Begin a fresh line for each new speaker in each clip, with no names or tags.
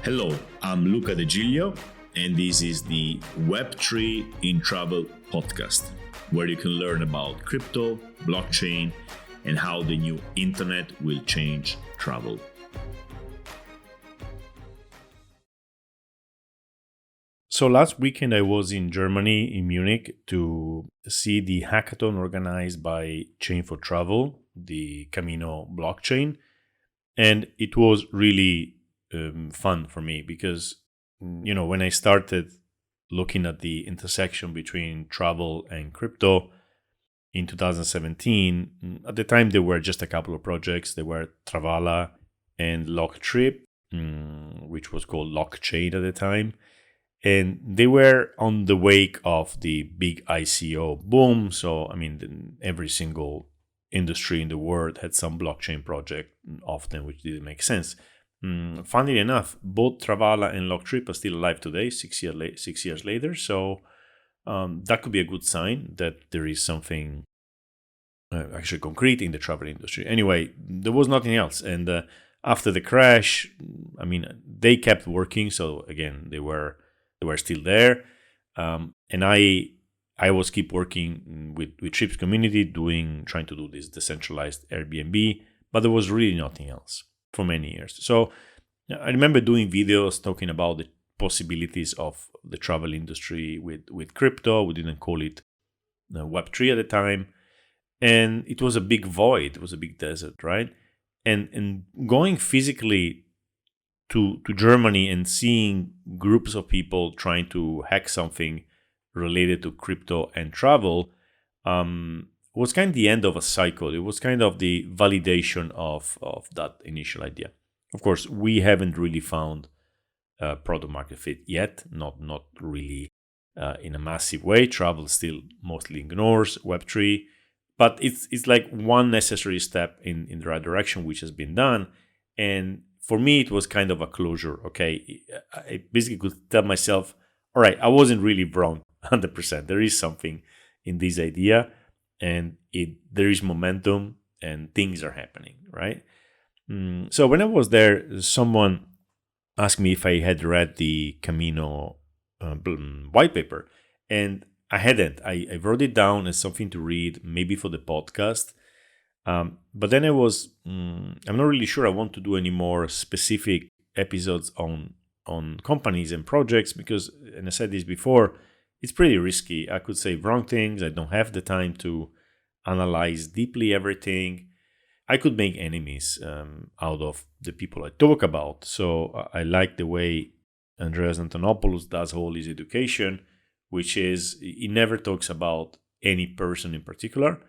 Hello, I'm Luca De Giglio, and this is the Web3 in Travel podcast, where you can learn about crypto, blockchain, and how the new internet will change travel. So last weekend I was in Germany, in Munich, to see the hackathon organized by Chain for Travel, the Camino Blockchain. And it was really fun for me because, when I started looking at the intersection between travel and crypto in 2017, at the time there were just a couple of projects. There were Travala and Locktrip, which was called Blockchain at the time. And they were on the wake of the big ICO boom. So, every single industry in the world had some blockchain project, often which didn't make sense. Funnily enough, both Travala and Locktrip are still alive today, 6 years later. So that could be a good sign that there is something actually concrete in the travel industry. Anyway, there was nothing else. And after the crash, they kept working. So again, they were still there, and I was keep working with Trips community, trying to do this decentralized Airbnb, but there was really nothing else for many years. So I remember doing videos talking about the possibilities of the travel industry with crypto. We didn't call it Web3 at the time, and it was a big void. It was a big desert, right? And going physically to Germany and seeing groups of people trying to hack something related to crypto and travel was kind of the end of a cycle. It was kind of the validation of that initial idea. Of course, we haven't really found product market fit yet, not really in a massive way. Travel still mostly ignores Web3, but it's like one necessary step in the right direction, which has been done. And for me, it was kind of a closure. Okay, I basically could tell myself, all right, I wasn't really wrong 100%. There is something in this idea, and there is momentum, and things are happening, right? So when I was there, someone asked me if I had read the Camino white paper, and I hadn't. I wrote it down as something to read, maybe for the podcast. But then I'm not really sure I want to do any more specific episodes on companies and projects because, and I said this before, it's pretty risky. I could say wrong things. I don't have the time to analyze deeply everything. I could make enemies out of the people I talk about. So I like the way Andreas Antonopoulos does all his education, which is he never talks about any person in particular.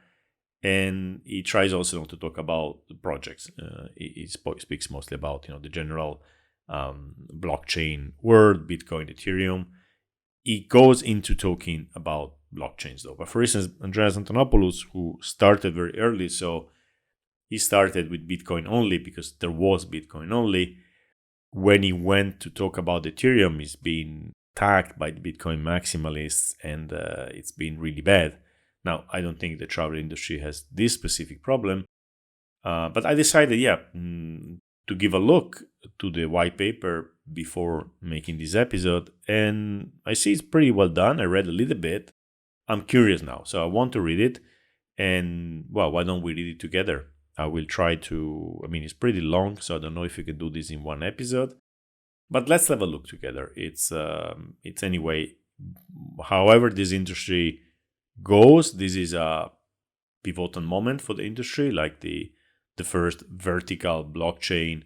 And he tries also not to talk about the projects. He speaks mostly about the general blockchain world, Bitcoin, Ethereum. He goes into talking about blockchains though. But for instance, Andreas Antonopoulos, who started very early, so he started with Bitcoin only because there was Bitcoin only. When he went to talk about Ethereum, he's been attacked by the Bitcoin maximalists, and it's been really bad. Now, I don't think the travel industry has this specific problem, but I decided, to give a look to the white paper before making this episode, and I see it's pretty well done. I read a little bit. I'm curious now, so I want to read it, and why don't we read it together? I will try to, it's pretty long, so I don't know if you can do this in one episode, but let's have a look together. It's anyway, however this industry goes, this is a pivotal moment for the industry, like the first vertical blockchain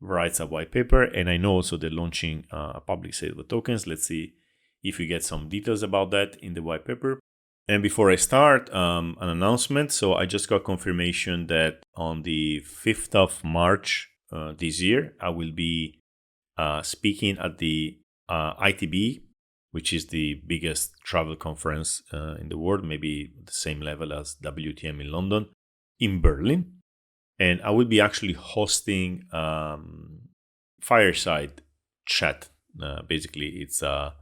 writes a white paper, and I know also they're launching a public sale of tokens. Let's see if we get some details about that in the white paper. And before I start, an announcement. So I just got confirmation that on the 5th of March this year, I will be speaking at the ITB, which is the biggest travel conference in the world, maybe the same level as WTM in London, in Berlin. And I will be actually hosting fireside chat. Basically, it's a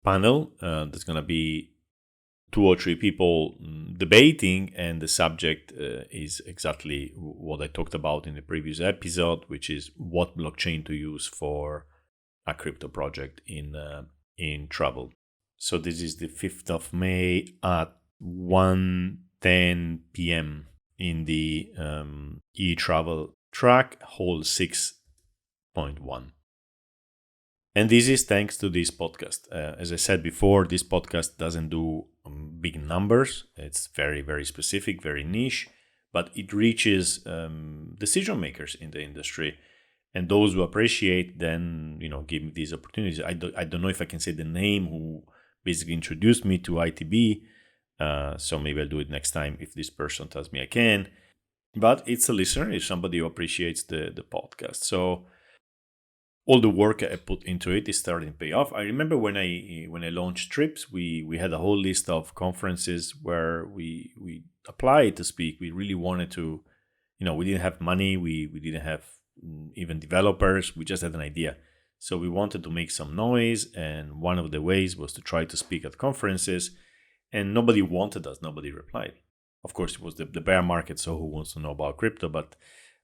panel that's going to be 2 or 3 people debating, and the subject is exactly what I talked about in the previous episode, which is what blockchain to use for a crypto project in travel. So this is the 5th of May at 1:10 p.m. in the e-travel track, hall 6.1. And this is thanks to this podcast. As I said before, this podcast doesn't do big numbers. It's very, very specific, very niche, but it reaches decision makers in the industry. And those who appreciate then, give me these opportunities. I don't know if I can say the name who basically introduced me to ITB. So maybe I'll do it next time if this person tells me I can. But it's a listener, it's somebody who appreciates the podcast. So all the work I put into it is starting to pay off. I remember when I launched Trips, we had a whole list of conferences where we applied to speak. We really wanted to, we didn't have money, we didn't have even developers, we just had an idea. So we wanted to make some noise, and one of the ways was to try to speak at conferences, and nobody wanted us, nobody replied. Of course, it was the bear market, so who wants to know about crypto? But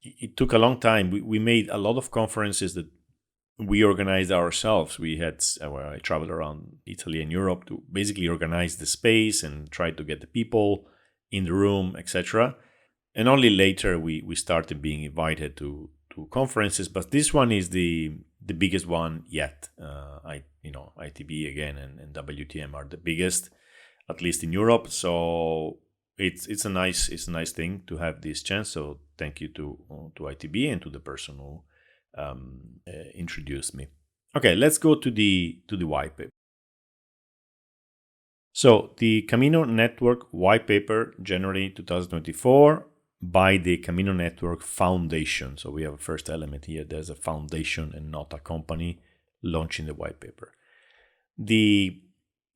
it took a long time. We made a lot of conferences that we organized ourselves. I traveled around Italy and Europe to basically organize the space and try to get the people in the room, etc. And only later we started being invited to conferences. But this one is the biggest one yet. ITB again and WTM are the biggest, at least in Europe. So it's a nice thing to have this chance. So thank you to ITB and to the person who introduced me. Okay, let's go to the white paper. So the Camino Network White Paper, January 2024, by the Camino Network Foundation. So we have a first element here. There's a foundation and not a company launching the white paper. The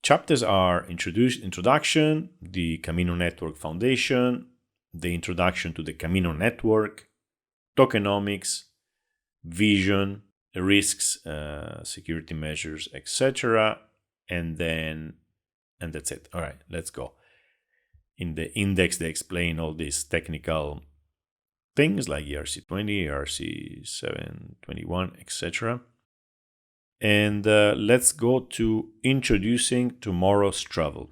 chapters are introduction, the Camino Network Foundation, the introduction to the Camino Network, tokenomics, vision, risks, security measures, etc. And that's it. All right, let's go. In the index, they explain all these technical things like ERC20, ERC721, etc. And let's go to introducing tomorrow's travel.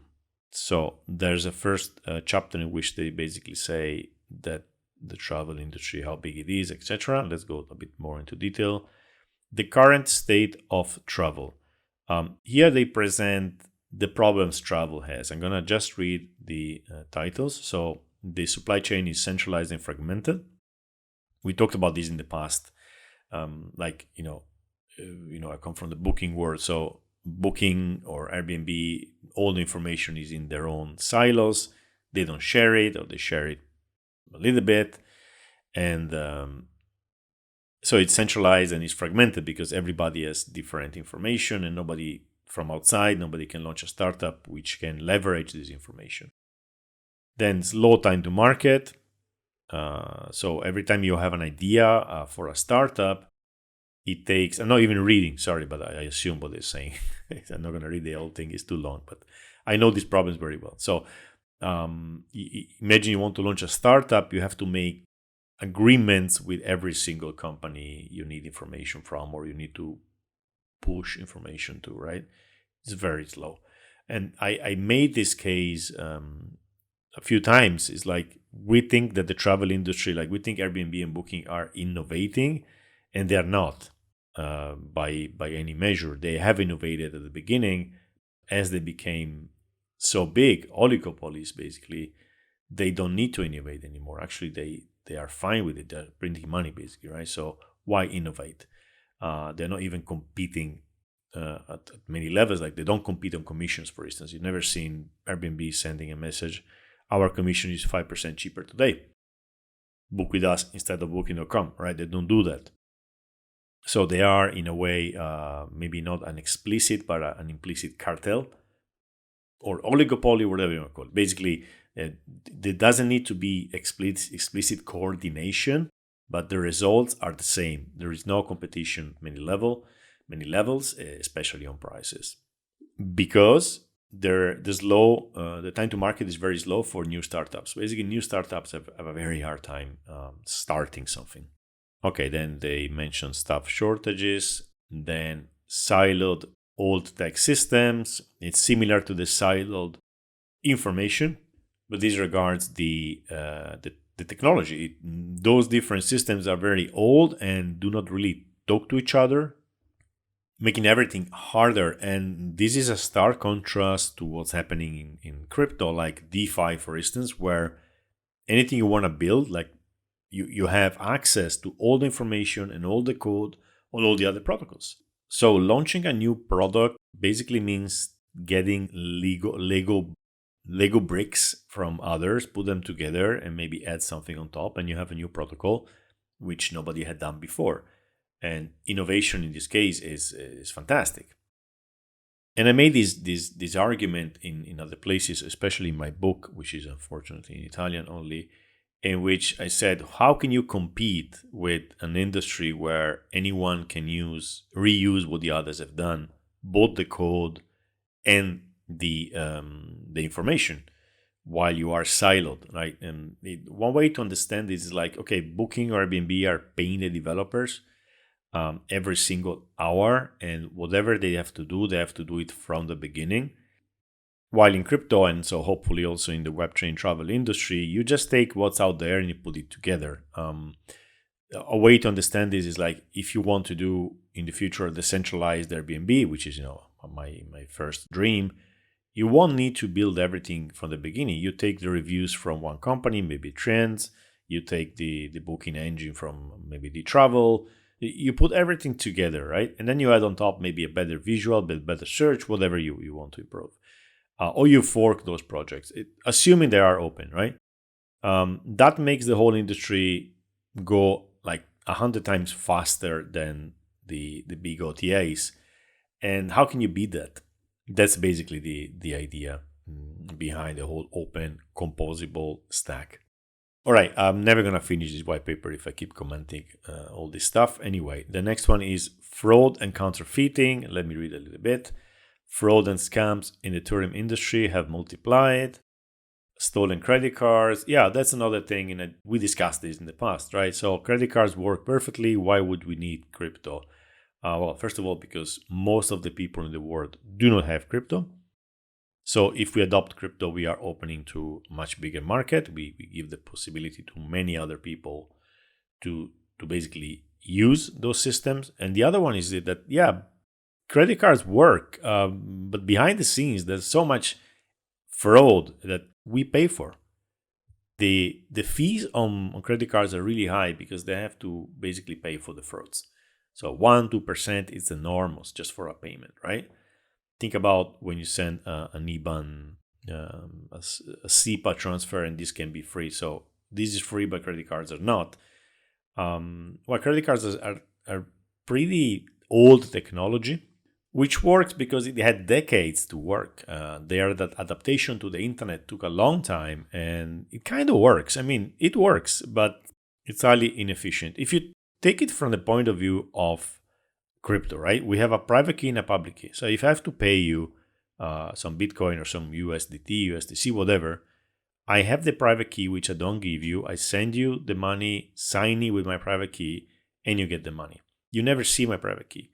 So there's a first chapter in which they basically say that the travel industry, how big it is, etc. Let's go a bit more into detail. The current state of travel. Here they present the problems travel has. I'm going to just read the titles. So the supply chain is centralized and fragmented. We talked about this in the past. I come from the booking world. So Booking or Airbnb, all the information is in their own silos. They don't share it, or they share it a little bit. And so it's centralized and it's fragmented because everybody has different information, and nobody from outside, nobody can launch a startup which can leverage this information. Then slow time to market. So every time you have an idea for a startup, it takes, I'm not even reading, sorry, but I assume what they're saying. I'm not going to read the whole thing, it's too long, but I know these problems very well. So imagine you want to launch a startup, you have to make agreements with every single company you need information from, or you need to push information to, right? It's very slow. And I made this case a few times. It's like we think that the travel industry, like we think Airbnb and Booking are innovating, and they are not by any measure. They have innovated at the beginning. As they became so big, oligopolies basically, they don't need to innovate anymore. Actually, they are fine with it. They're printing money basically, right? So why innovate? They're not even competing at many levels. Like they don't compete on commissions, for instance. You've never seen Airbnb sending a message, our commission is 5% cheaper today. Book with us instead of booking.com, right? They don't do that. So they are, in a way, maybe not an explicit, but an implicit cartel or oligopoly, whatever you want to call it. Basically, there doesn't need to be explicit coordination, but the results are the same. There is no competition many levels, especially on prices, because the time to market is very slow for new startups. Basically, new startups have a very hard time starting something. Okay, then they mention staff shortages. Then siloed old tech systems. It's similar to the siloed information, but disregards the technology. Those different systems are very old and do not really talk to each other, making everything harder. And this is a stark contrast to what's happening in crypto, like DeFi, for instance, where anything you want to build, like you have access to all the information and all the code on all the other protocols. So launching a new product basically means getting Lego bricks from others, put them together, and maybe add something on top, and you have a new protocol, which nobody had done before. And innovation in this case is fantastic. And I made this argument in other places, especially in my book, which is unfortunately in Italian only, in which I said, how can you compete with an industry where anyone can reuse what the others have done, both the code and the information, while you are siloed, right? And one way to understand this is like, okay, Booking or Airbnb are paying the developers every single hour, and whatever they have to do it from the beginning. While in crypto, and so hopefully also in the Web3 travel industry, you just take what's out there and you put it together. A way to understand this is like, if you want to do in the future a decentralized Airbnb, which is my first dream, you won't need to build everything from the beginning. You take the reviews from one company, maybe trends. You take the booking engine from maybe the travel. You put everything together, right? And then you add on top maybe a better visual, better search, whatever you want to improve. Or you fork those projects, assuming they are open, right? That makes the whole industry go like 100 times faster than the big OTAs. And how can you beat that? That's basically the idea behind the whole open composable stack. All right, I'm never going to finish this white paper if I keep commenting all this stuff. Anyway, the next one is fraud and counterfeiting. Let me read a little bit. Fraud and scams in the tourism industry have multiplied. Stolen credit cards. Yeah, that's another thing. We discussed this in the past, right? So credit cards work perfectly. Why would we need crypto? Well, first of all, because most of the people in the world do not have crypto. So if we adopt crypto, we are opening to a much bigger market. We give the possibility to many other people to basically use those systems. And the other one is that, yeah, credit cards work, but behind the scenes, there's so much fraud that we pay for. The fees on credit cards are really high because they have to basically pay for the frauds. So 1-2% is the norm just for a payment, right? Think about when you send an IBAN, a SEPA transfer, and this can be free. So this is free, but credit cards are not. Well, credit cards are pretty old technology, which works because it had decades to work. That adaptation to the internet took a long time, and it kind of works. I mean, it works, but it's highly inefficient. If you take it from the point of view of crypto, right? We have a private key and a public key. So if I have to pay you some Bitcoin or some USDT, USDC, whatever, I have the private key, which I don't give you. I send you the money, sign it with my private key, and you get the money. You never see my private key.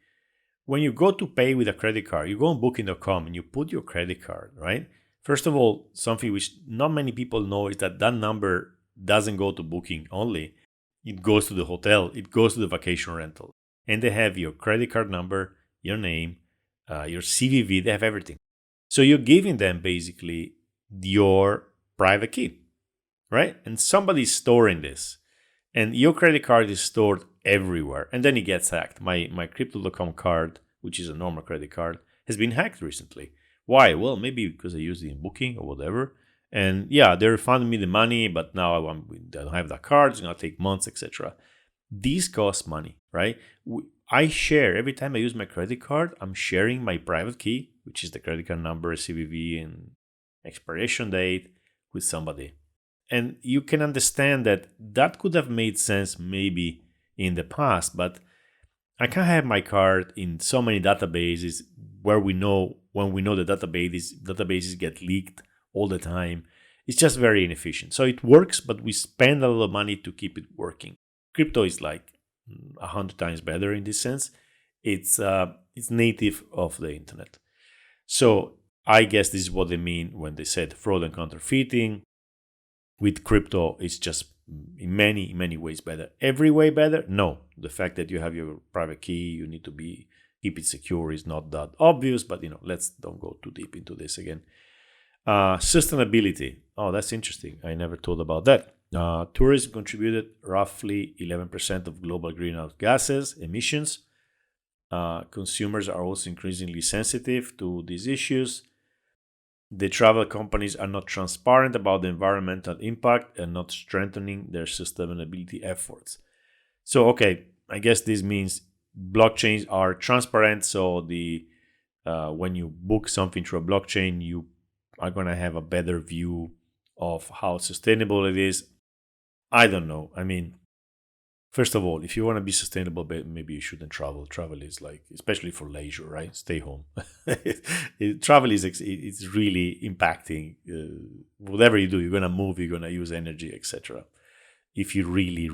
When you go to pay with a credit card, you go on booking.com and you put your credit card, right? First of all, something which not many people know is that number doesn't go to booking only. It goes to the hotel, it goes to the vacation rental. And they have your credit card number, your name, your CVV, they have everything. So you're giving them basically your private key, right? And somebody's storing this. And your credit card is stored everywhere. And then it gets hacked. My Crypto.com card, which is a normal credit card, has been hacked recently. Why? Well, maybe because I used it in booking or whatever. And yeah, they refunded me the money, but now I don't have that card. It's going to take months, etc. These cost money, right? I share, every time I use my credit card, I'm sharing my private key, which is the credit card number, CVV, and expiration date with somebody. And you can understand that could have made sense maybe in the past, but I can't have my card in so many databases when we know the databases get leaked all the time. It's just very inefficient. So it works, but we spend a lot of money to keep it working. Crypto is like 100 times better in this sense. it's native of the internet. So I guess this is what they mean when they said fraud and counterfeiting. With crypto, it's just in many ways better. Every way better? No. The fact that you have your private key, you need to keep it secure is not that obvious, but let's don't go too deep into this again. Sustainability. Oh, that's interesting. I never thought about that. Tourism contributed roughly 11% of global greenhouse gases emissions. Consumers are also increasingly sensitive to these issues. The travel companies are not transparent about the environmental impact and not strengthening their sustainability efforts. So, okay, I guess this means blockchains are transparent. So when you book something through a blockchain, you are going to have a better view of how sustainable it is. I don't know. I mean, first of all, if you want to be sustainable, maybe you shouldn't travel. Travel is like, especially for leisure, right? Stay home. Travel it's really impacting whatever you do. You're gonna move. You're gonna use energy, etc. If you really,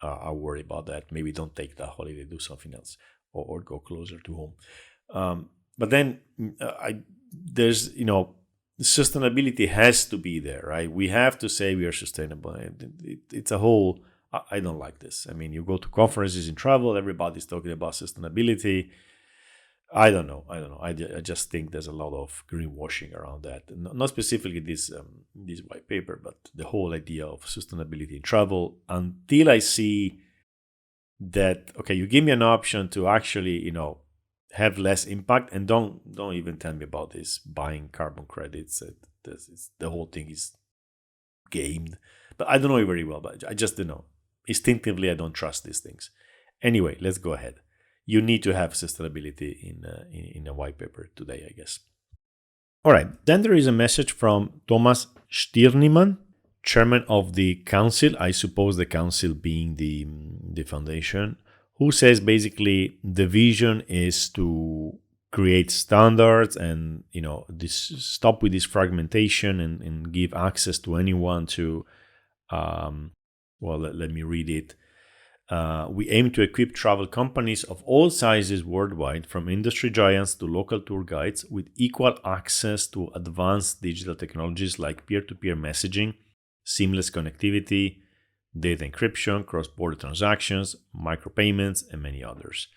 are worried about that, maybe don't take that holiday. Do something else, or go closer to home. But then there's sustainability has to be there, right? We have to say we are sustainable. It's a whole. I don't like this. I mean, you go to conferences in travel, everybody's talking about sustainability. I don't know. I just think there's a lot of greenwashing around that. Not specifically this white paper, but the whole idea of sustainability in travel. Until I see that, okay, you give me an option to actually, have less impact, and don't even tell me about this buying carbon credits. The whole thing is gamed. But I don't know it very well. But I just don't know. Instinctively, I don't trust these things. Anyway, let's go ahead. You need to have sustainability in a white paper today, I guess. All right. Then there is a message from Thomas Stirniman, chairman of the council. I suppose the council being the foundation, who says basically the vision is to create standards and stop with this fragmentation and give access to anyone to. Let me read it. We aim to equip travel companies of all sizes worldwide, from industry giants to local tour guides, with equal access to advanced digital technologies like peer-to-peer messaging, seamless connectivity, data encryption, cross-border transactions, micropayments, and many others.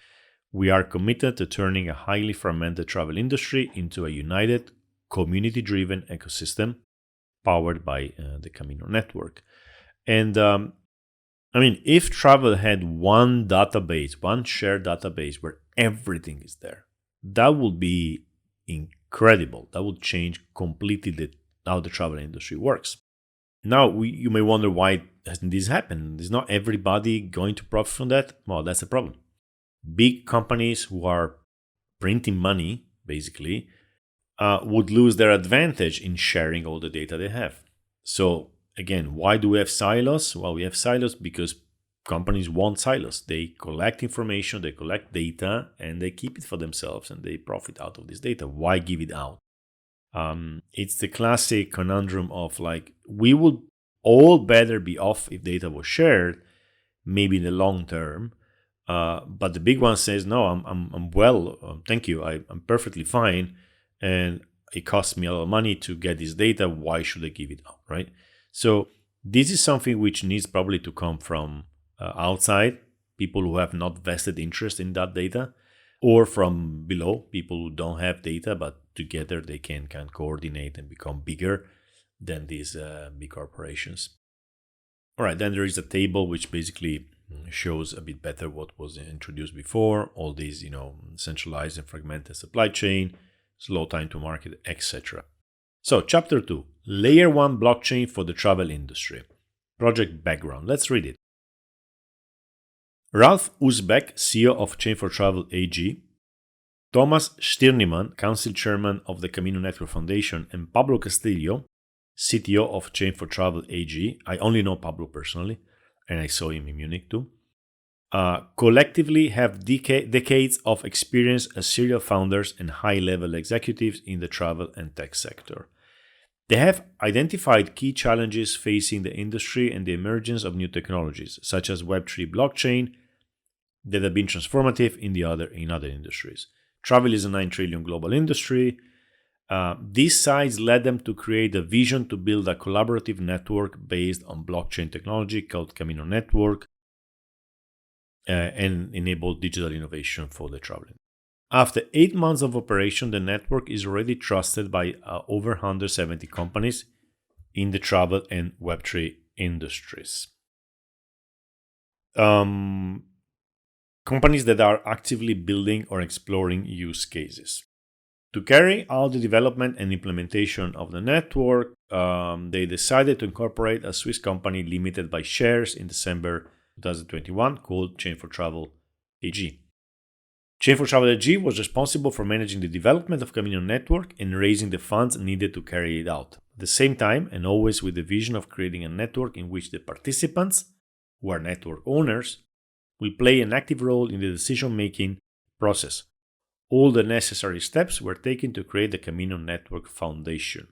We are committed to turning a highly fragmented travel industry into a united, community-driven ecosystem powered by the Camino network. And if travel had one database, one shared database where everything is there, that would be incredible. That would change completely how the travel industry works. Now, you may wonder, why hasn't this happened? Is not everybody going to profit from that? Well, that's the problem. Big companies who are printing money, basically, would lose their advantage in sharing all the data they have. So, again, why do we have silos? Well, we have silos because companies want silos. They collect information, they collect data, and they keep it for themselves, and they profit out of this data. Why give it out? It's the classic conundrum of we would all better be off if data was shared, maybe in the long term. But the big one says, no, I'm well, thank you, I'm perfectly fine, and it costs me a lot of money to get this data. Why should I give it out, right? So this is something which needs probably to come from outside, people who have not vested interest in that data, or from below, people who don't have data, but together they can coordinate and become bigger than these big corporations. All right, then there is a table which basically shows a bit better what was introduced before, all these, centralized and fragmented supply chain, slow time to market, etc. So, Chapter 2, Layer 1 Blockchain for the Travel Industry. Project background. Let's read it. Ralph Uzbek, CEO of Chain for Travel AG, Thomas Stirniman, Council Chairman of the Camino Network Foundation, and Pablo Castillo, CTO of Chain for Travel AG. I only know Pablo personally, and I saw him in Munich too. Collectively have decades of experience as serial founders and high-level executives in the travel and tech sector. They have identified key challenges facing the industry and the emergence of new technologies, such as Web3 blockchain, that have been transformative in other industries. Travel is a 9 trillion global industry. These sites led them to create a vision to build a collaborative network based on blockchain technology called Camino Network and enable digital innovation for the traveling. After 8 months of operation, the network is already trusted by over 170 companies in the travel and Web3 industries. Companies that are actively building or exploring use cases. To carry out the development and implementation of the network, they decided to incorporate a Swiss company limited by shares in December 2021 called Chain for Travel AG. Chain for Travel AG was responsible for managing the development of Camino Network and raising the funds needed to carry it out. At the same time, and always with the vision of creating a network in which the participants, who are network owners, will play an active role in the decision-making process. All the necessary steps were taken to create the Camino Network Foundation.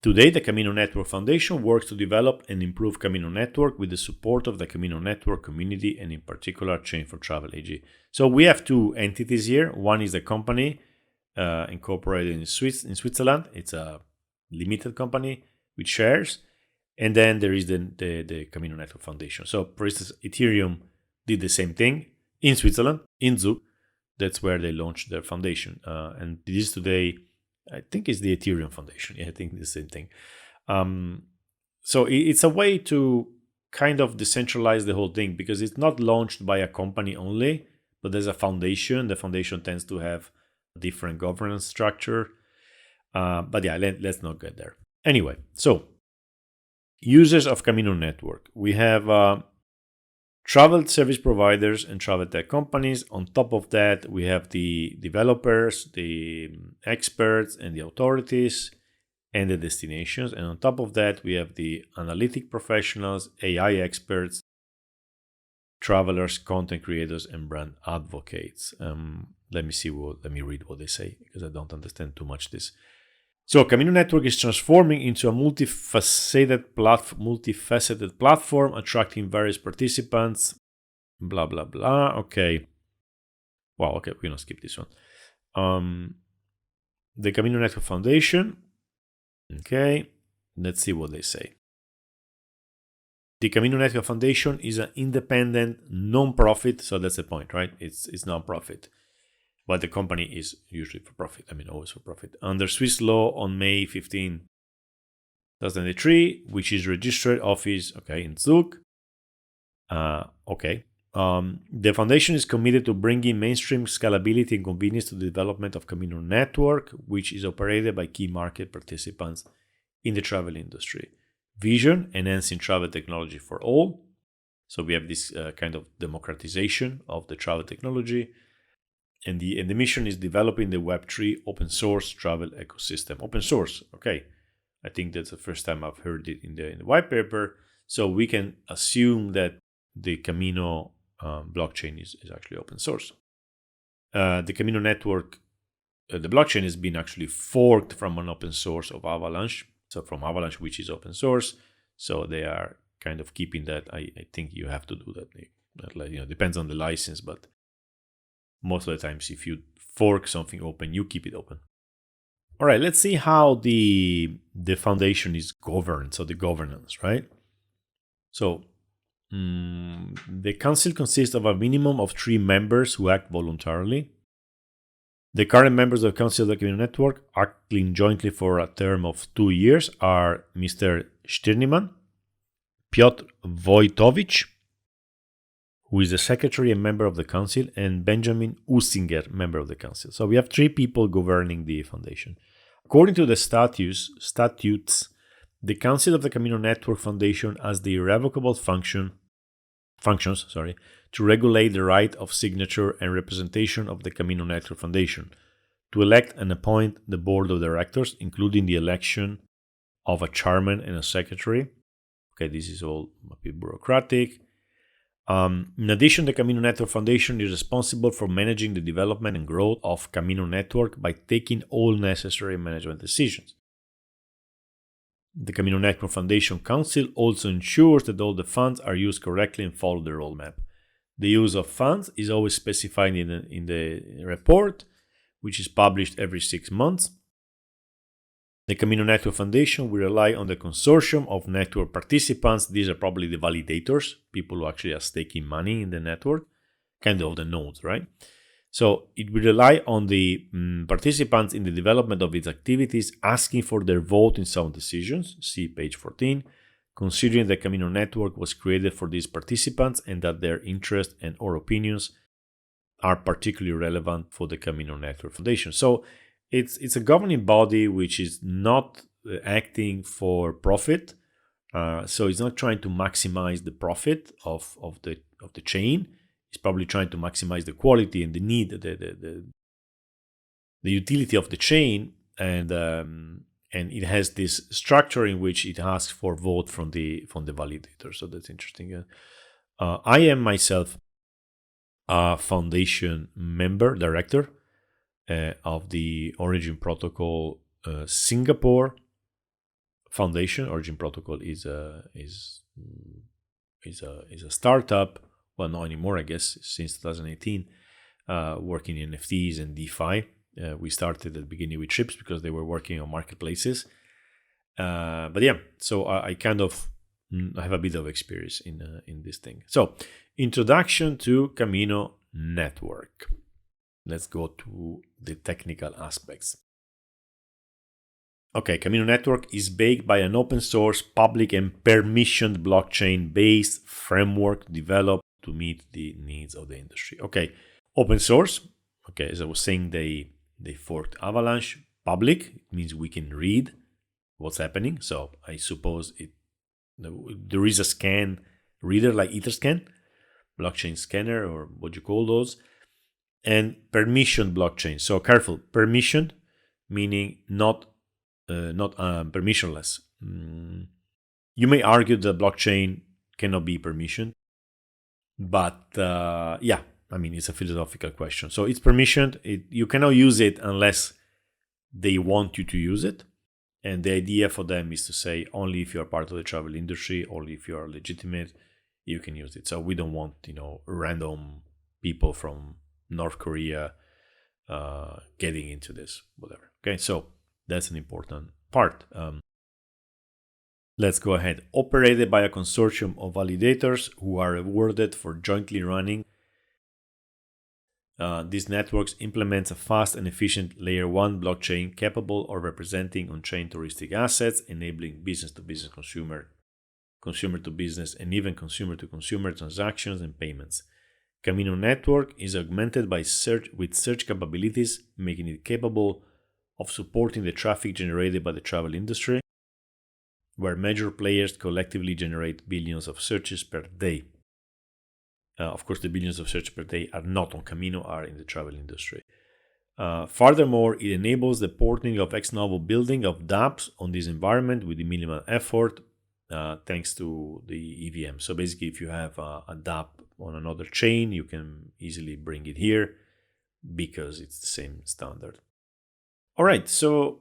Today, the Camino Network Foundation works to develop and improve Camino Network with the support of the Camino Network community and in particular Chain for Travel AG. So we have two entities here. One is the company incorporated in Switzerland. It's a limited company with shares. And then there is the Camino Network Foundation. So for instance, Ethereum did the same thing in Switzerland, in Zug. That's where they launched their foundation. And it is today, I think it's the Ethereum Foundation. Yeah, I think it's the same thing. So it's a way to kind of decentralize the whole thing because it's not launched by a company only, but there's a foundation. The foundation tends to have a different governance structure. But yeah, let's not get there. Anyway, so users of Camino Network. We have travel service providers and travel tech companies. On top of that, we have the developers, the experts, and the authorities, and the destinations. And on top of that, we have the analytic professionals, AI experts, travelers, content creators, and brand advocates. Let me read what they say because I don't understand too much this. So Camino Network is transforming into a multifaceted platform, attracting various participants, blah, blah, blah. Okay. Wow, okay, we're going to skip this one. The Camino Network Foundation. Okay, let's see what they say. The Camino Network Foundation is an independent, non-profit, so that's the point, right? It's non-profit. But the company is usually for profit. Always for profit. Under Swiss law on May 15, 2003, which is registered office, in Zug. The foundation is committed to bringing mainstream scalability and convenience to the development of Camino Network, which is operated by key market participants in the travel industry. Vision, enhancing travel technology for all. So we have this kind of democratization of the travel technology. And the mission is developing the Web3 open source travel ecosystem. Open source, okay. I think that's the first time I've heard it in the white paper. So we can assume that the Camino blockchain is actually open source. The Camino network, the blockchain has been actually forked from an open source of Avalanche. So from Avalanche, which is open source. So they are kind of keeping that. I think you have to do that. Depends on the license, but most of the times, if you fork something open, you keep it open. All right, let's see how the foundation is governed. So the governance, right? So the council consists of a minimum of 3 members who act voluntarily. The current members of the Council of the Camino Network, acting jointly for a term of 2 years, are Mr. Stirniman, Piotr Wojtowicz, who is the secretary and member of the council, and Benjamin Usinger, member of the council. So we have 3 people governing the foundation. According to the statutes, the Council of the Camino Network Foundation has the irrevocable functions to regulate the right of signature and representation of the Camino Network Foundation, to elect and appoint the board of directors, including the election of a chairman and a secretary. Okay, this is all a bit bureaucratic. In addition, the Camino Network Foundation is responsible for managing the development and growth of Camino Network by taking all necessary management decisions. The Camino Network Foundation Council also ensures that all the funds are used correctly and follow the roadmap. The use of funds is always specified in the report, which is published every 6 months. The Camino Network Foundation will rely on the consortium of network participants. These are probably the validators, people who actually are staking money in the network, kind of the nodes, right? So it will rely on the participants in the development of its activities, asking for their vote in some decisions. See page 14. Considering the Camino Network was created for these participants and that their interests and or opinions are particularly relevant for the Camino Network Foundation. So it's a governing body which is not acting for profit. So it's not trying to maximize the profit of the chain. It's probably trying to maximize the quality and the need, the utility of the chain, and it has this structure in which it asks for vote from the validator. So that's interesting. I am myself a foundation member, director of the Origin Protocol Singapore Foundation. Origin Protocol is a startup. Well, not anymore, I guess, since 2018, working in NFTs and DeFi. We started at the beginning with chips because they were working on marketplaces. But yeah, so I kind of have a bit of experience in this thing. So, introduction to Camino Network. Let's go to the technical aspects. Okay, Camino Network is backed by an open source, public and permissioned blockchain-based framework developed to meet the needs of the industry. Okay, open source. Okay, as I was saying, they forked Avalanche. Public, it means we can read what's happening. So I suppose there is a scan reader like Etherscan, blockchain scanner, or what you call those. And permissioned blockchain. So careful, permissioned meaning not permissionless. You may argue that blockchain cannot be permissioned, but yeah, I mean, it's a philosophical question. So it's permissioned. You cannot use it unless they want you to use it. And the idea for them is to say only if you are part of the travel industry, only if you are legitimate, you can use it. So we don't want, random people from North Korea getting into this, whatever. Okay, so that's an important part. Let's go ahead. Operated by a consortium of validators who are rewarded for jointly running. These networks implements a fast and efficient layer 1 blockchain capable of representing on-chain touristic assets, enabling business-to-business, consumer-to-business, and even consumer-to-consumer transactions and payments. Camino Network is augmented by search capabilities, making it capable of supporting the traffic generated by the travel industry, where major players collectively generate billions of searches per day. Of course, the billions of searches per day are not on Camino, are in the travel industry. Furthermore, it enables the porting of ex novo building of dApps on this environment with the minimal effort, thanks to the EVM. So basically, if you have a dApp on another chain, you can easily bring it here because it's the same standard. All right, so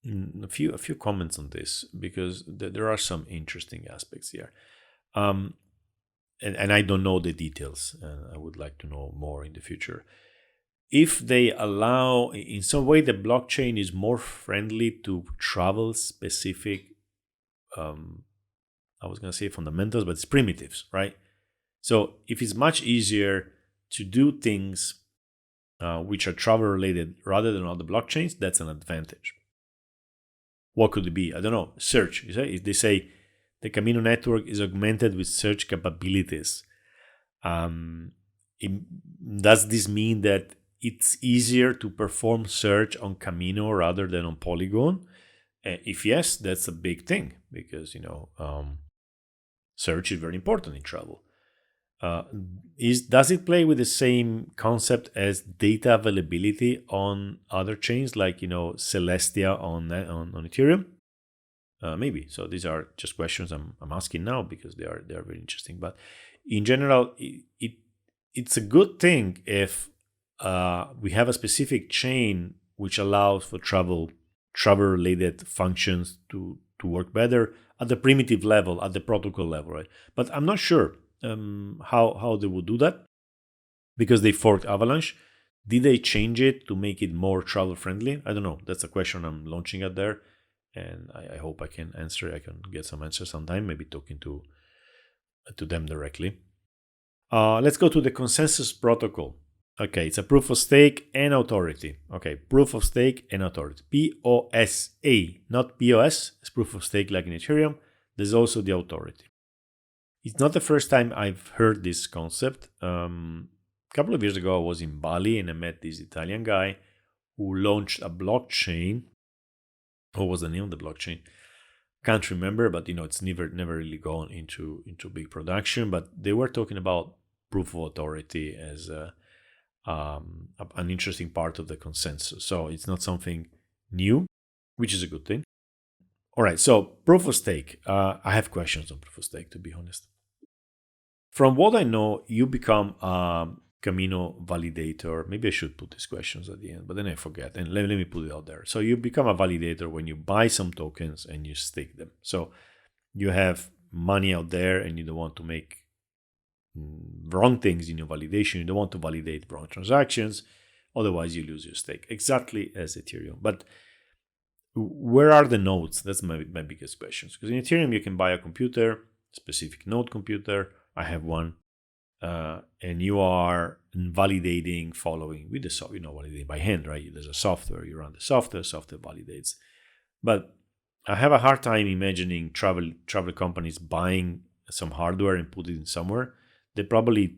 a few comments on this because there are some interesting aspects here. And I don't know the details. I would like to know more in the future. If they allow, in some way, the blockchain is more friendly to travel-specific, I was going to say fundamentals, but it's primitives, right? So if it's much easier to do things which are travel-related rather than other blockchains, that's an advantage. What could it be? I don't know. Search. They say the Camino network is augmented with search capabilities. Does this mean that it's easier to perform search on Camino rather than on Polygon? If yes, that's a big thing because search is very important in travel. Does it play with the same concept as data availability on other chains like Celestia on Ethereum? Maybe. So these are just questions I'm asking now because they are very interesting. But in general, it's a good thing if we have a specific chain which allows for travel-related functions to work better at the primitive level, at the protocol level, right? But I'm not sure. how they would do that, because they forked Avalanche. Did they change it to make it more travel friendly? I don't know. That's a question I'm launching out there, and I hope I can answer. I can get some answers sometime, maybe talking to them directly. Let's go to the consensus protocol. Okay, it's a proof of stake and authority. Okay, proof of stake and authority. POSA, not POS. It's proof of stake like in Ethereum. There's also the authority. It's not the first time I've heard this concept. A couple of years ago, I was in Bali and I met this Italian guy who launched a blockchain. What was the name of the blockchain? Can't remember, but it's never really gone into big production. But they were talking about proof of authority as an interesting part of the consensus. So it's not something new, which is a good thing. All right, so proof of stake. I have questions on proof of stake, to be honest. From what I know, you become a Camino validator. Maybe I should put these questions at the end, but then I forget. And let me put it out there. So you become a validator when you buy some tokens and you stake them. So you have money out there and you don't want to make wrong things in your validation. You don't want to validate wrong transactions. Otherwise, you lose your stake. Exactly as Ethereum. But where are the nodes? That's my biggest question. Because in Ethereum, you can buy a computer, specific node computer. I have one. And you are validating following with the software, validating by hand, right? There's a software, you run the software validates. But I have a hard time imagining travel companies buying some hardware and put it in somewhere. They probably,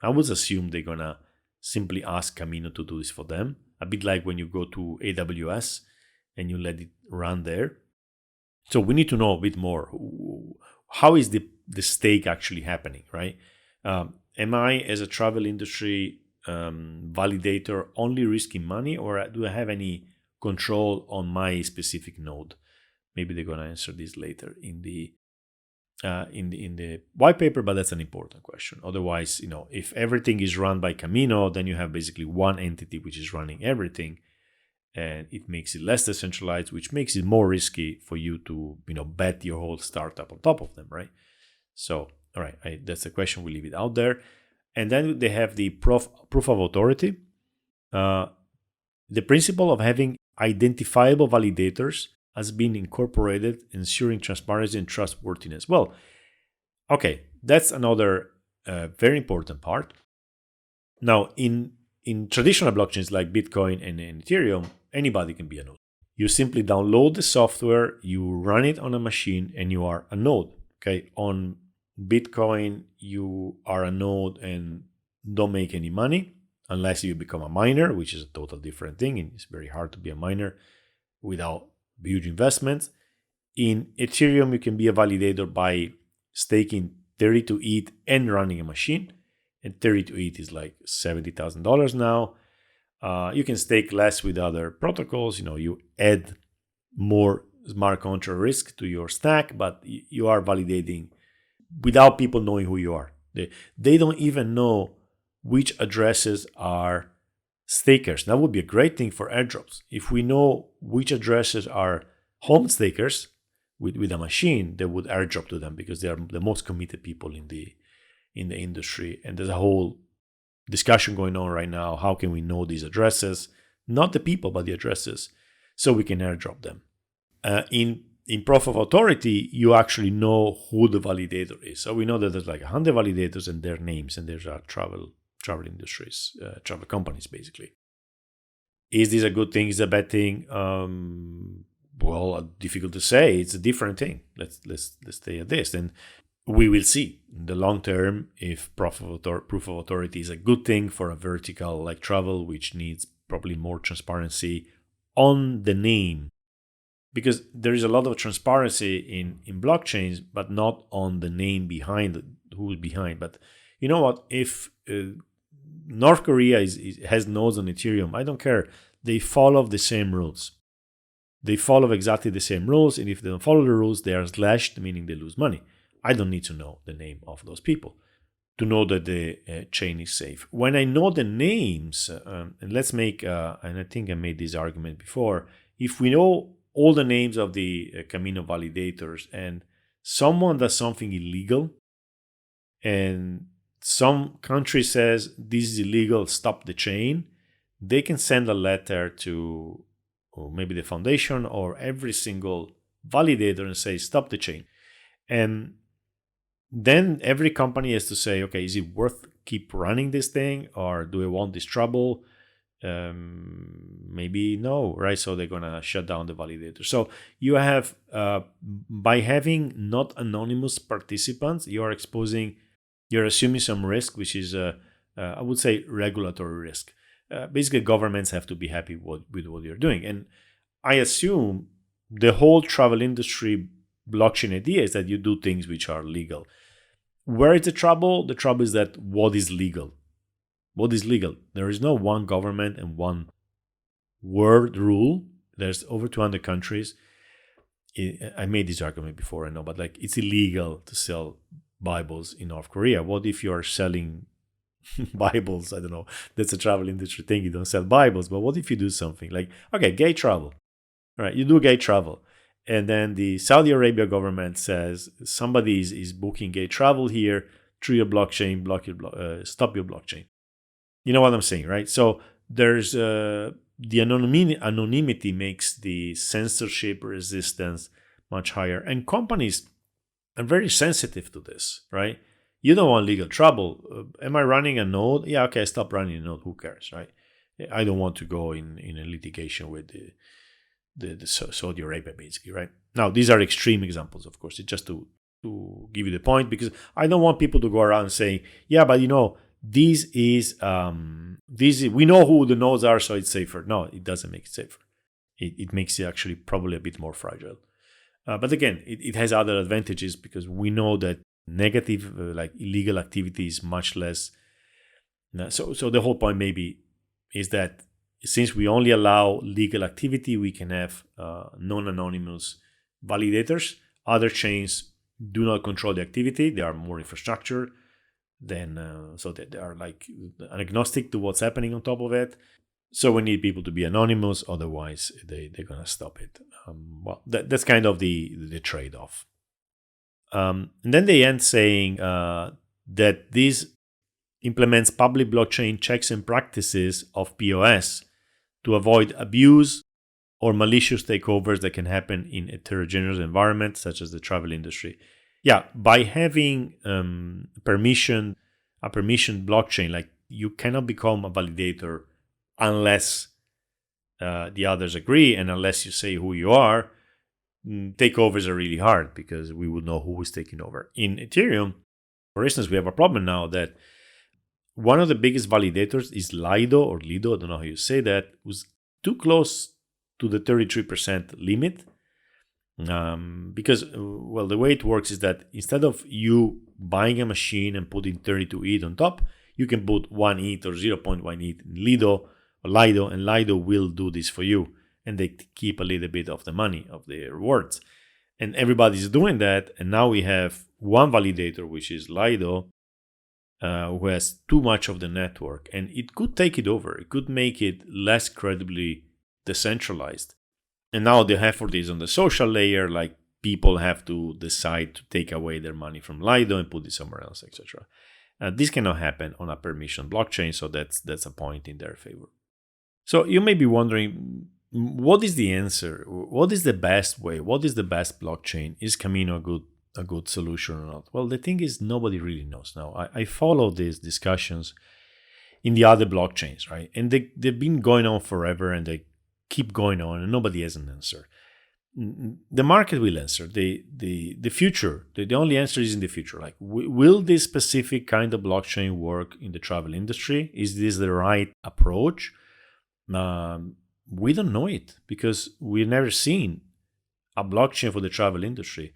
I would assume they're gonna simply ask Camino to do this for them. A bit like when you go to AWS and you let it run there. So we need to know a bit more. How is the stake actually happening, right? Am I, as a travel industry validator, only risking money, or do I have any control on my specific node? Maybe they're gonna answer this later in the white paper, but that's an important question. Otherwise, if everything is run by Camino, then you have basically one entity which is running everything, and it makes it less decentralized, which makes it more risky for you to bet your whole startup on top of them, right? So, all right, that's a question. We leave it out there. And then they have the proof of authority. The principle of having identifiable validators has been incorporated, ensuring transparency and trustworthiness. Well, okay, that's another very important part. Now, in traditional blockchains like Bitcoin and Ethereum, anybody can be a node. You simply download the software, you run it on a machine, and you are a node. Okay, on Bitcoin, you are a node and don't make any money unless you become a miner, which is a total different thing. And it's very hard to be a miner without huge investments. In Ethereum, you can be a validator by staking 32 ETH and running a machine. And 32 ETH is like $70,000 now. You can stake less with other protocols. You add more smart contract risk to your stack, but you are validating without people knowing who you are. They don't even know which addresses are stakers. That would be a great thing for airdrops. If we know which addresses are home stakers with a machine, they would airdrop to them because they are the most committed people in the industry. And there's a whole discussion going on right now. How can we know these addresses? Not the people, but the addresses, so we can airdrop them. In proof of authority, you actually know who the validator is. So we know that there's like 100 validators and their names, and there's travel industries, travel companies, basically. Is this a good thing? Is it a bad thing? Well, difficult to say. It's a different thing. Let's stay at this, and we will see in the long term if proof of authority is a good thing for a vertical like travel, which needs probably more transparency on the name. Because there is a lot of transparency in blockchains, but not on the name behind, who's behind. But you know what? If North Korea has nodes on Ethereum, I don't care. They follow the same rules. They follow exactly the same rules. And if they don't follow the rules, they are slashed, meaning they lose money. I don't need to know the name of those people to know that the chain is safe. When I know the names, and let's make, and I think I made this argument before, if we know all the names of the Camino validators and someone does something illegal and some country says this is illegal, stop the chain, they can send a letter to or maybe the foundation or every single validator and say stop the chain. And then every company has to say, okay, is it worth keep running this thing, or do I want this trouble? Maybe no, right? So they're gonna shut down the validator. So you have by having not anonymous participants, you're assuming some risk, which is I would say regulatory risk. Basically, governments have to be happy with what you're doing, and I assume the whole travel industry blockchain idea is that you do things which are legal. Where is the trouble? The trouble is that what is legal? What is legal? There is no one government and one world rule. There's over 200 countries. I made this argument before, I know, but like it's illegal to sell Bibles in North Korea. What if you are selling Bibles? I don't know. That's a travel industry thing. You don't sell Bibles, but what if you do something like, okay, gay travel, right? You do gay travel. And then the Saudi Arabia government says somebody is booking gay travel here through your blockchain, stop your blockchain. You know what I'm saying, right? So there's the anonymity makes the censorship resistance much higher. And companies are very sensitive to this, right? You don't want legal trouble. Am I running a node? Yeah, okay, stop running a node. Who cares, right? I don't want to go in a litigation with the Saudi Arabia, basically, right? Now, these are extreme examples, of course. It's just to give you the point, because I don't want people to go around saying, yeah, but this is we know who the nodes are, so it's safer. No, it doesn't make it safer. It makes it actually probably a bit more fragile. But again, it has other advantages, because we know that negative, like illegal activity is much less. So the whole point maybe is that since we only allow legal activity, we can have non-anonymous validators. Other chains do not control the activity. They are more infrastructure. Then so that they are like agnostic to what's happening on top of it. So we need people to be anonymous, otherwise they're gonna stop it. That's kind of the trade-off. And then they end saying that this implements public blockchain checks and practices of POS to avoid abuse or malicious takeovers that can happen in a heterogeneous environment such as the travel industry. Yeah, by having a permissioned blockchain, like you cannot become a validator unless the others agree, and unless you say who you are. Takeovers are really hard because we would know who is taking over. In Ethereum, for instance, we have a problem now that one of the biggest validators is Lido, or Lido, I don't know how you say that, was too close to the 33% limit. Because, well, the way it works is that instead of you buying a machine and putting 32 ETH on top, you can put 1 ETH or 0.1 ETH in Lido, and Lido will do this for you. And they keep a little bit of the money, of the rewards. And everybody's doing that. And now we have one validator, which is Lido, who has too much of the network. And it could take it over. It could make it less credibly decentralized. And now the effort is on the social layer, like people have to decide to take away their money from Lido and put it somewhere else, etc. This cannot happen on a permission blockchain, so that's a point in their favor. So you may be wondering, what is the answer? What is the best way? What is the best blockchain? Is Camino a good solution or not? Well, the thing is, nobody really knows now. I follow these discussions in the other blockchains, right? And they've been going on forever, and they keep going on, and nobody has an answer. The market will answer. The future, the only answer is in the future. Like, will this specific kind of blockchain work in the travel industry? Is this the right approach? We don't know it, because we've never seen a blockchain for the travel industry.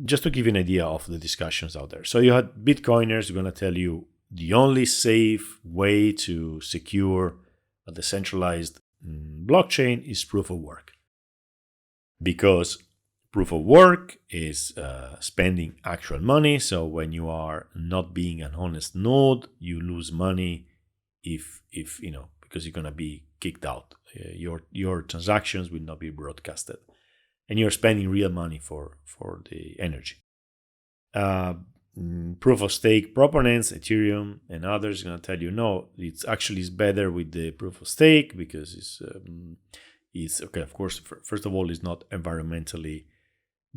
Just to give you an idea of the discussions out there. So you had Bitcoiners going to tell you the only safe way to secure a decentralized blockchain is proof of work. Because proof of work is spending actual money. So when you are not being an honest node, you lose money if because you're going to be kicked out. Your transactions will not be broadcasted, and you're spending real money for the energy. proof of stake proponents, Ethereum and others, are going to tell you, no, it's actually better with the proof of stake because it's okay. Of course, first of all, it's not environmentally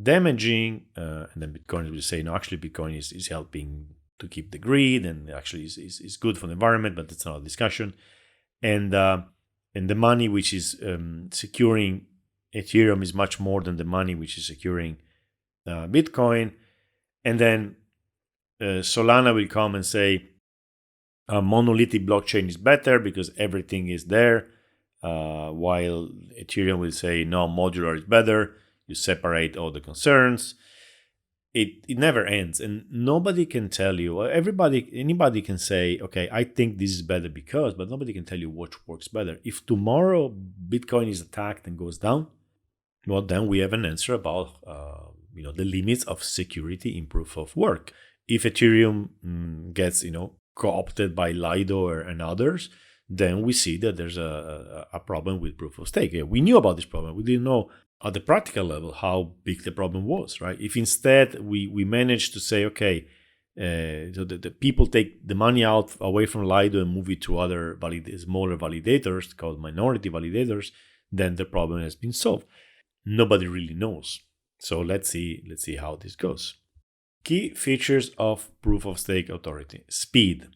damaging, and then Bitcoin will say, no, actually, Bitcoin is helping to keep the grid and actually is good for the environment, but it's not a discussion. And the money which is securing Ethereum is much more than the money which is securing Bitcoin. And then Solana will come and say a monolithic blockchain is better because everything is there, while Ethereum will say, no, modular is better. You separate all the concerns. It never ends, and nobody can tell you. Anybody can say, okay, I think this is better because, but nobody can tell you what works better. If tomorrow Bitcoin is attacked and goes down, well, then we have an answer about the limits of security in proof of work. If Ethereum gets co-opted by Lido and others, then we see that there's a problem with proof of stake. We knew about this problem. We didn't know at the practical level how big the problem was, right? If instead we managed to say, okay, so the people take the money out away from Lido and move it to other smaller validators called minority validators, then the problem has been solved. Nobody really knows. So let's see how this goes. Key features of proof of stake authority: speed.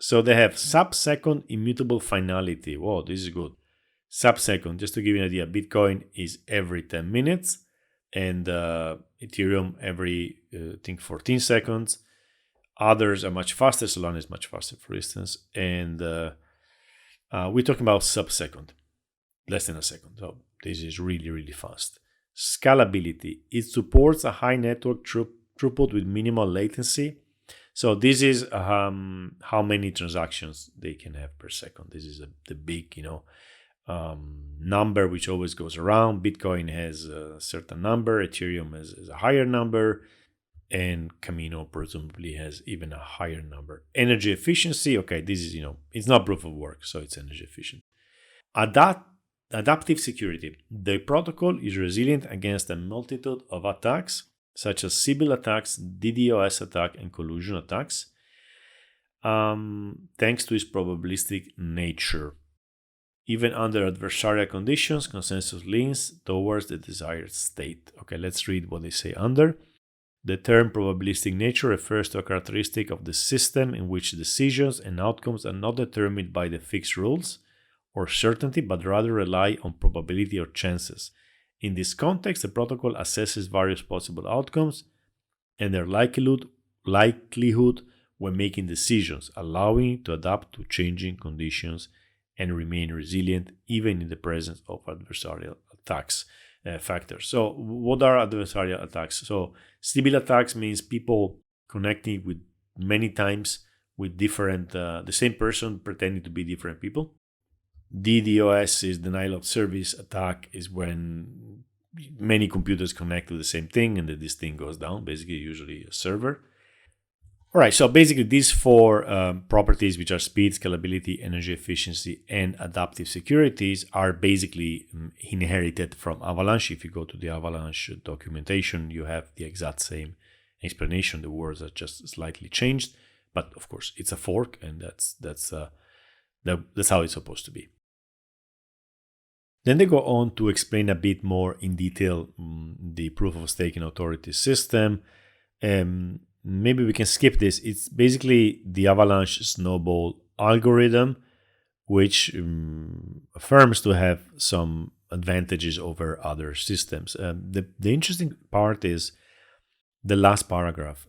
So they have sub-second immutable finality. Whoa, this is good. Sub-second, just to give you an idea, Bitcoin is every 10 minutes and Ethereum every, I think, 14 seconds. Others are much faster. Solana is much faster, for instance. And we're talking about sub-second, less than a second. So this is really, really fast. Scalability. It supports a high network throughput with minimal latency. So this is how many transactions they can have per second. This is the big, number which always goes around. Bitcoin has a certain number, Ethereum has a higher number, and Camino presumably has even a higher number. Energy efficiency, okay, this is, it's not proof of work, so it's energy efficient. Adaptive security. The protocol is resilient against a multitude of attacks, such as Sybil attacks, DDoS attack, and collusion attacks, thanks to its probabilistic nature. Even under adversarial conditions, consensus leans towards the desired state. Okay, let's read what they say under. The term probabilistic nature refers to a characteristic of the system in which decisions and outcomes are not determined by the fixed rules or certainty, but rather rely on probability or chances. In this context, the protocol assesses various possible outcomes and their likelihood when making decisions, allowing it to adapt to changing conditions and remain resilient even in the presence of adversarial attacks factors. So what are adversarial attacks? So Sybil attacks means people connecting with many times with different, the same person pretending to be different people. DDoS is denial of service attack, is when many computers connect to the same thing and this thing goes down, basically usually a server. All right, so basically these four properties, which are speed, scalability, energy efficiency, and adaptive securities, are basically inherited from Avalanche. If you go to the Avalanche documentation, you have the exact same explanation. The words are just slightly changed, but of course it's a fork, and that's how it's supposed to be. Then they go on to explain a bit more in detail the proof of stake and authority system. Maybe we can skip this. It's basically the Avalanche snowball algorithm, which affirms to have some advantages over other systems. The interesting part is the last paragraph.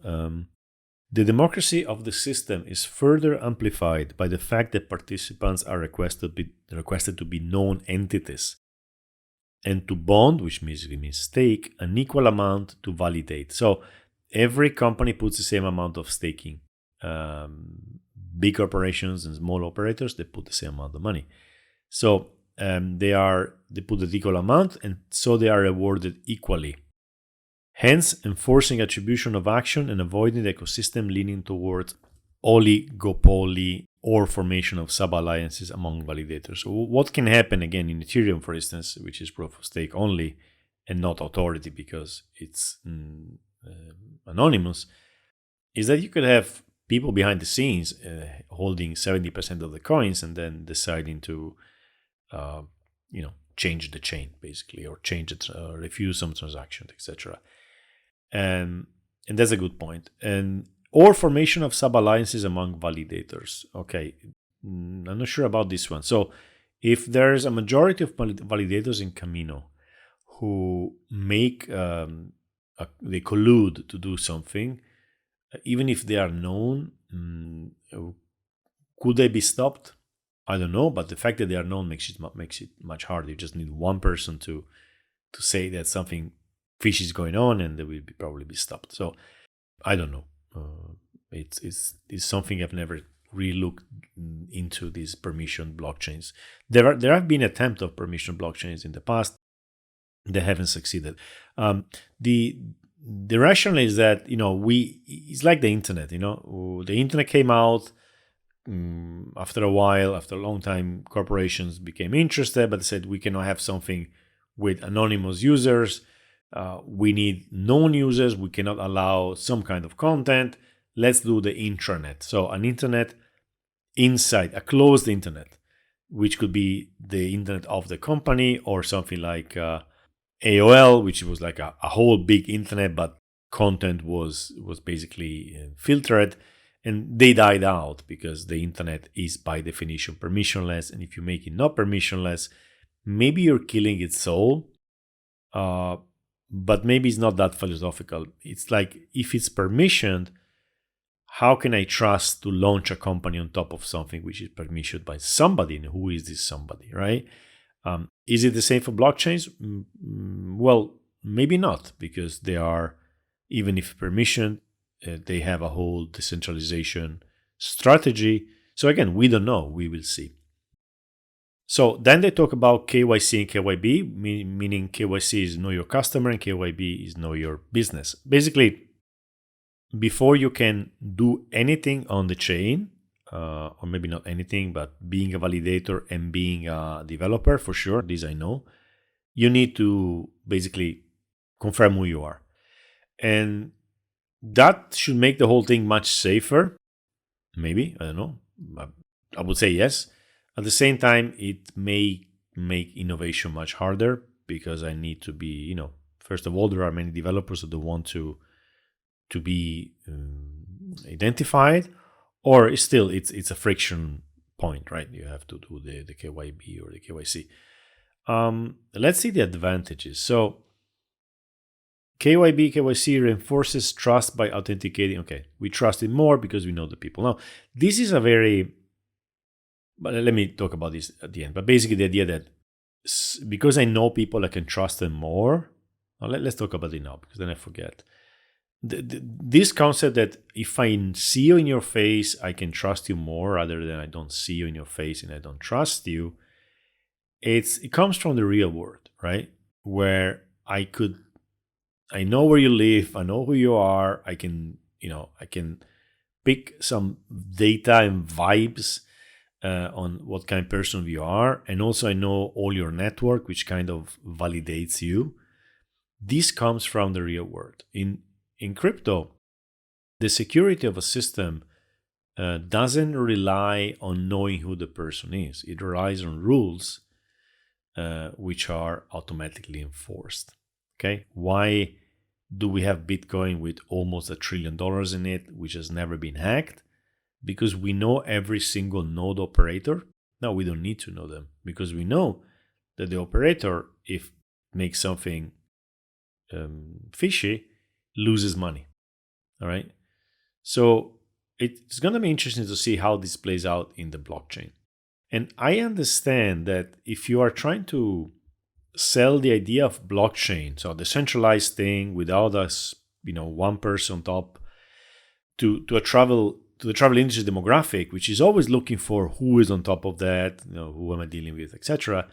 The democracy of the system is further amplified by the fact that participants are requested to be known entities and to bond, which basically means stake, an equal amount to validate. So every company puts the same amount of staking. Big corporations and small operators, they put the same amount of money. So they put the equal amount, and so they are rewarded equally. Hence, enforcing attribution of action and avoiding the ecosystem leaning towards oligopoly or formation of sub-alliances among validators. So what can happen again in Ethereum, for instance, which is proof of stake only and not authority because it's anonymous. is that you could have people behind the scenes holding 70% of the coins and then deciding to, change the chain basically, or change it, refuse some transactions, etc. And that's a good point. And or formation of sub alliances among validators. Okay, I'm not sure about this one. So if there's a majority of validators in Camino who make they collude to do something, even if they are known, could they be stopped? I don't know, but the fact that they are known makes it much harder. You just need one person to say that something fishy is going on, and they will probably be stopped. So I don't know. It's something I've never really looked into, these permission blockchains. There have been attempts of permission blockchains in the past. They haven't succeeded. The rationale is that it's like the internet. The internet came out. After a while, after a long time, corporations became interested, but they said we cannot have something with anonymous users. We need known users. We cannot allow some kind of content. Let's do the intranet. So an internet inside, a closed internet, which could be the internet of the company, or something like AOL, which was like a whole big internet, but content was basically filtered. And they died out because the internet is by definition permissionless. And if you make it not permissionless, maybe you're killing its soul. But maybe it's not that philosophical. It's like, if it's permissioned, how can I trust to launch a company on top of something which is permissioned by somebody? And who is this somebody, right? Is it the same for blockchains? Well, maybe not, because they are, even if permissioned, they have a whole decentralization strategy. So again, we don't know. We will see. So then they talk about KYC and KYB, meaning KYC is know your customer and KYB is know your business. Basically, before you can do anything on the chain, or maybe not anything, but being a validator and being a developer, for sure, this I know, you need to basically confirm who you are. And that should make the whole thing much safer. Maybe, I don't know. I would say yes. At the same time, it may make innovation much harder, because I need to be, first of all, there are many developers that don't want to be identified, or still it's a friction point, right? You have to do the KYB or the KYC. Let's see the advantages. So KYB, KYC reinforces trust by authenticating. Okay, we trust it more because we know the people. Now, this is a very, but let me talk about this at the end. But basically the idea that because I know people, I can trust them more. Now, let's talk about it now, because then I forget. This concept that if I see you in your face, I can trust you more, rather than I don't see you in your face and I don't trust you. It comes from the real world, right? Where I know where you live, I know who you are, I can pick some data and vibes on what kind of person you are, and also I know all your network, which kind of validates you. This comes from the real world. In crypto, the security of a system doesn't rely on knowing who the person is. It relies on rules which are automatically enforced. Okay, why do we have Bitcoin with almost $1 trillion in it, which has never been hacked? Because we know every single node operator. No, we don't need to know them, because we know that the operator, if makes something fishy, loses money. All right. So it's going to be interesting to see how this plays out in the blockchain. And I understand that if you are trying to sell the idea of blockchain, so the centralized thing without us, one person on top, to the travel industry demographic, which is always looking for who is on top of that, who am I dealing with, etc.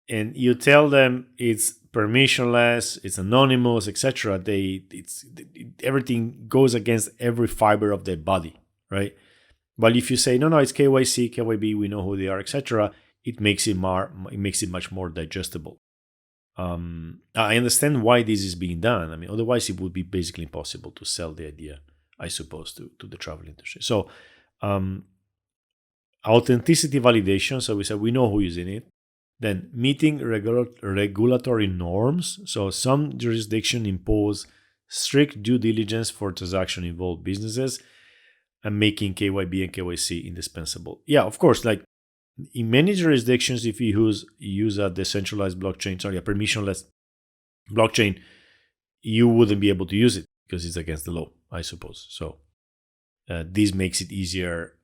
And you tell them it's permissionless, it's anonymous, etc. Everything goes against every fiber of their body, right? But if you say no, it's KYC, KYB, we know who they are, etc., it makes it much more digestible. I understand why this is being done. I mean, otherwise it would be basically impossible to sell the idea I suppose, to the travel industry. So authenticity validation. So we said we know who is in it. Then meeting regulatory norms. So some jurisdiction impose strict due diligence for transaction involved businesses and making KYB and KYC indispensable. Yeah, of course, like in many jurisdictions, if you use a decentralized blockchain, sorry, a permissionless blockchain, you wouldn't be able to use it because it's against the law, I suppose. So this makes it easier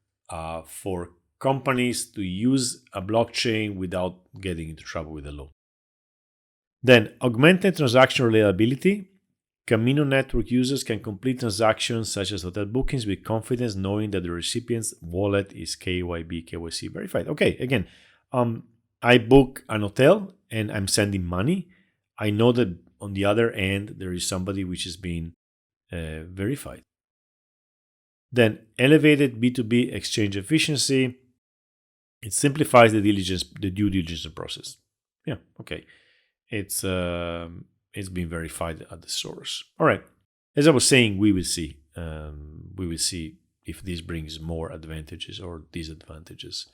for companies to use a blockchain without getting into trouble with the law. Then augmented transaction reliability. Camino network users can complete transactions such as hotel bookings with confidence, knowing that the recipient's wallet is KYB, KYC verified. Okay, again, I book an hotel and I'm sending money. I know that on the other end, there is somebody which is being verified. Then elevated B2B exchange efficiency. It simplifies the due diligence process. Yeah, okay. It's been verified at the source. All right. As I was saying, we will see. We will see if this brings more advantages or disadvantages.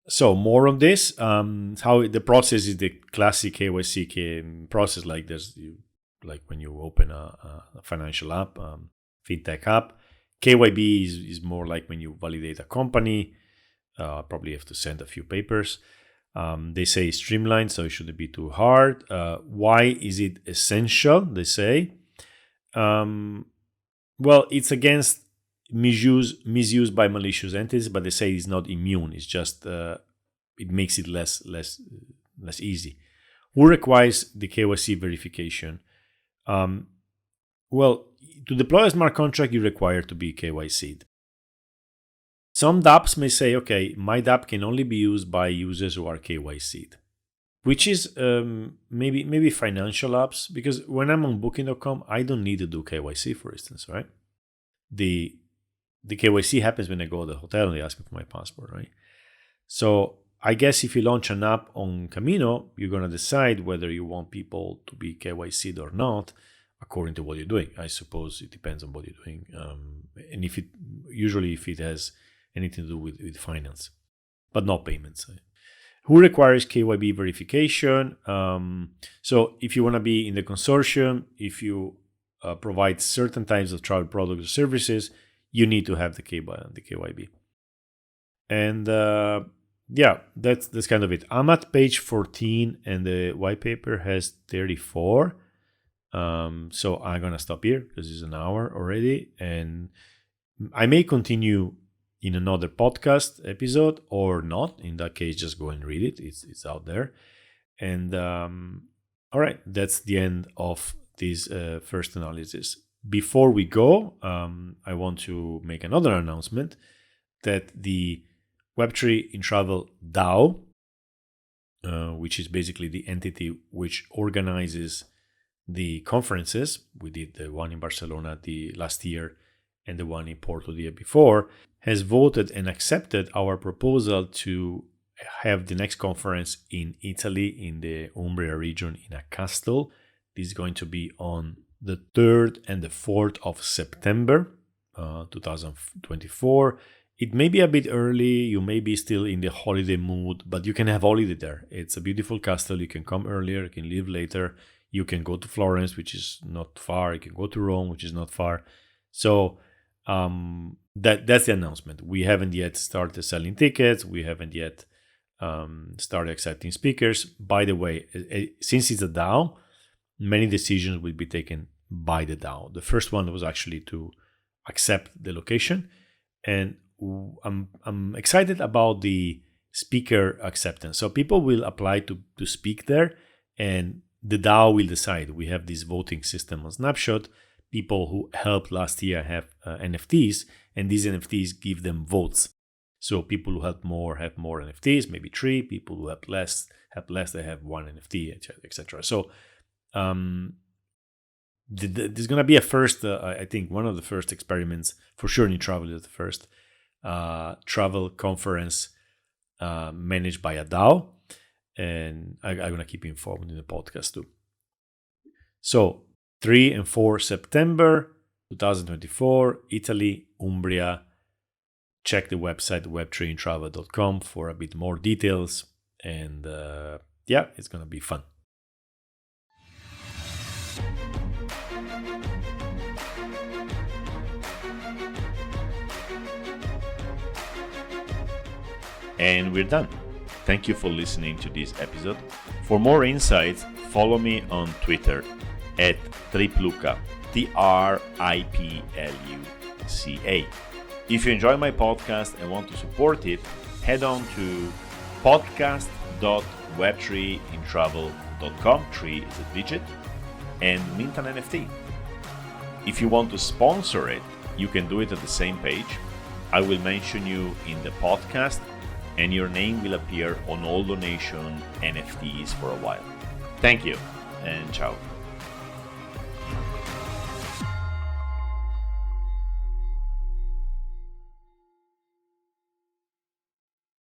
So more on this. How the process is the classic KYC process. Like like when you open a financial app, fintech app. KYB is more like when you validate a company. Probably have to send a few papers. They say streamlined, so it shouldn't be too hard. Why is it essential? They say. Well, it's against misuse by malicious entities, but they say it's not immune. It's just it makes it less easy. Who requires the KYC verification? Well, to deploy a smart contract, you require to be KYC'd. Some dApps may say, okay, my dApp can only be used by users who are KYC'd, which is maybe financial apps, because when I'm on Booking.com, I don't need to do KYC, for instance, right? The KYC happens when I go to the hotel and they ask me for my passport, right? So I guess if you launch an app on Camino, you're going to decide whether you want people to be KYC'd or not, according to what you're doing. I suppose it depends on what you're doing. And if it has anything to do with finance, but not payments. Who requires KYB verification? So if you want to be in the consortium, if you provide certain types of travel products or services, you need to have the KYB. And that's kind of it. I'm at page 14 and the white paper has 34. So I'm going to stop here because it's an hour already. And I may continue in another podcast episode or not. In that case, just go and read it. It's out there. And all right, that's the end of this first analysis. Before we go, I want to make another announcement that the Web3 in Travel DAO, which is basically the entity which organizes the conferences, we did the one in Barcelona the last year and the one in Porto the year before, has voted and accepted our proposal to have the next conference in Italy, in the Umbria region, in a castle. This is going to be on the 3rd and the 4th of September 2024. It may be a bit early, you may be still in the holiday mood, but you can have holiday there. It's a beautiful castle, you can come earlier, you can leave later, you can go to Florence, which is not far, you can go to Rome, which is not far. So that's the announcement. We haven't yet started selling tickets, we haven't yet started accepting speakers. By the way, since it's a DAO, many decisions will be taken by the DAO. The first one was actually to accept the location, and I'm excited about the speaker acceptance. So people will apply to speak there, and the DAO will decide. We have this voting system on Snapshot. People who helped last year have NFTs, and these NFTs give them votes. So people who help more have more NFTs, maybe 3. People who help less, they have 1 NFT, etc. So there's going to be a first, I think one of the first experiments, for sure in travel is the first travel conference managed by a DAO. And I'm going to keep you informed in the podcast too. So 3 and 4 September, 2024, Italy, Umbria. Check the website web3intravel.com for a bit more details. And it's going to be fun. And we're done. Thank you for listening to this episode. For more insights, follow me on Twitter at tripluca, TRIPLUCA. If you enjoy my podcast and want to support it, head on to podcast.web3intravel.com, 3 is a digit, and mint an NFT. If you want to sponsor it, you can do it at the same page. I will mention you in the podcast, and your name will appear on all donation NFTs for a while. Thank you, and ciao.